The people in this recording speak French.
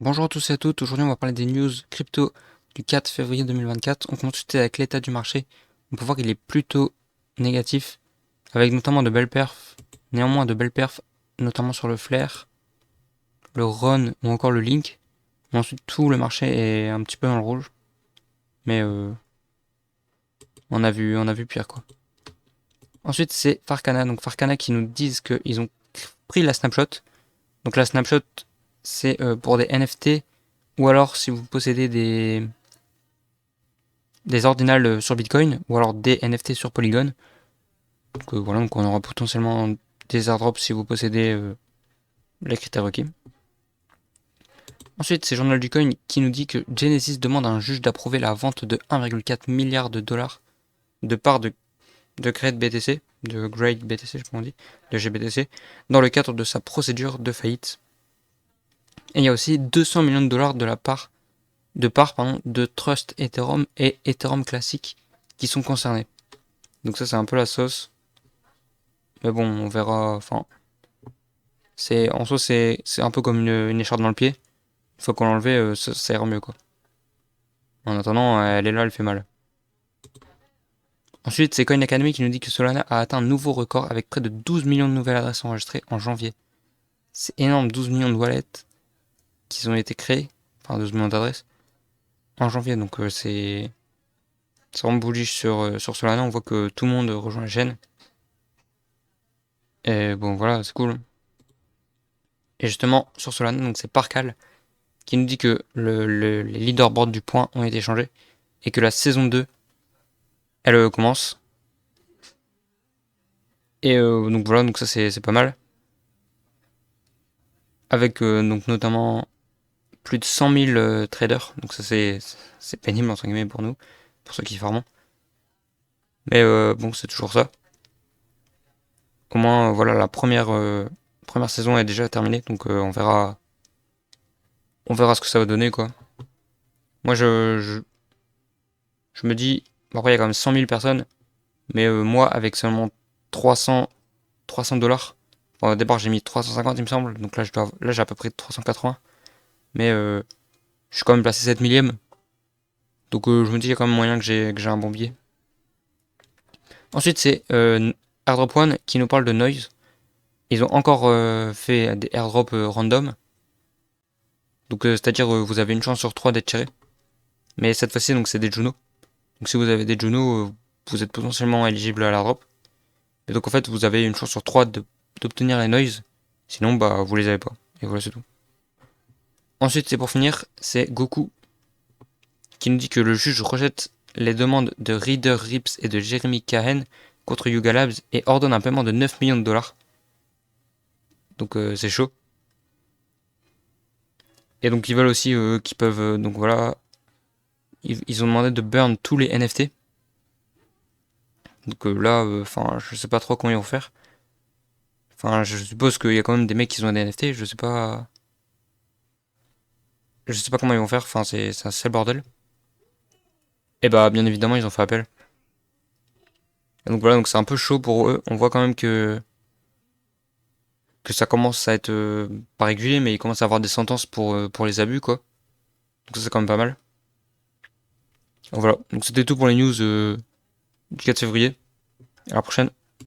Bonjour à tous et à toutes, aujourd'hui on va parler des news crypto du 4 février 2024. On commence tout de suite avec l'état du marché. On peut voir qu'il est plutôt négatif, avec notamment de belles perfs, néanmoins de belles perfs, notamment sur le Flare, le Run ou encore le Link. Mais ensuite tout le marché est un petit peu dans le rouge, mais on a vu pire quoi. Ensuite c'est Farcana, donc Farcana qui nous disent qu'ils ont pris la snapshot. Donc la snapshot c'est pour des NFT ou alors si vous possédez des ordinals sur Bitcoin ou alors des NFT sur Polygon. Donc voilà, donc on aura potentiellement des airdrops si vous possédez les critères requis. Ensuite, c'est Journal du Coin qui nous dit que Genesis demande à un juge d'approuver la vente de 1,4 milliard de dollars de parts de Great BTC, de Great BTC, je pense qu'on dit, de GBTC, dans le cadre de sa procédure de faillite. Et il y a aussi 200 millions de dollars de la part de Trust Ethereum et Ethereum classique qui sont concernés. Donc ça c'est un peu la sauce. Mais bon, on verra. Enfin, en soi c'est un peu comme une écharpe dans le pied. Une fois qu'on l'a enlevée, ça ira mieux quoi. En attendant, elle est là, elle fait mal. Ensuite, c'est Coin Academy qui nous dit que Solana a atteint un nouveau record avec près de 12 millions de nouvelles adresses enregistrées en janvier. C'est énorme, 12 millions de wallets qui ont été créés, enfin 12 millions d'adresses, en janvier. Donc c'est vraiment bullish sur Solana. On voit que tout le monde rejoint la chaîne. Et bon voilà, c'est cool. Et justement, sur Solana, donc c'est Parcal qui nous dit que les leaderboards du point ont été changés et que la saison 2, elle commence. Et donc voilà, donc ça c'est pas mal. Avec donc notamment plus de 100 000 traders. Donc ça c'est pénible entre guillemets pour nous, pour ceux qui farment. Mais bon, c'est toujours ça. Au moins voilà, la première saison est déjà terminée, donc on verra ce que ça va donner quoi. Moi je me dis, bon, après il y a quand même 100 000 personnes, mais moi avec seulement 300 $. Bon, au départ j'ai mis 350 il me semble, donc là j'ai à peu près 380. Mais je suis quand même placé 7 millième. Donc je me dis qu'il y a quand même moyen que j'ai un bon billet. Ensuite c'est Airdrop One qui nous parle de Noise. Ils ont encore fait des airdrops random. Donc c'est-à-dire vous avez une chance sur 3 d'être tiré. Mais cette fois-ci donc c'est des Juno. Donc si vous avez des Juno, vous êtes potentiellement éligible à l'airdrop. Et donc en fait vous avez une chance sur 3 d'obtenir les Noise. Sinon bah vous les avez pas. Et voilà c'est tout. Ensuite c'est pour finir, c'est Goku qui nous dit que le juge rejette les demandes de Reader Rips et de Jeremy Cahen contre Yuga Labs et ordonne un paiement de 9 millions de dollars. Donc c'est chaud. Et donc ils veulent aussi qu'ils peuvent donc voilà, ils ont demandé de burn tous les NFT. Donc là enfin je sais pas trop comment ils vont faire. Enfin je suppose qu'il y a quand même des mecs qui ont des NFT, je sais pas comment ils vont faire, enfin c'est un seul bordel. Et bah bien évidemment ils ont fait appel. Et donc voilà, donc c'est un peu chaud pour eux. On voit quand même que ça commence à être pas régulier, mais ils commencent à avoir des sentences pour les abus, quoi. Donc ça, c'est quand même pas mal. Donc voilà, donc c'était tout pour les news du 4 février. À la prochaine.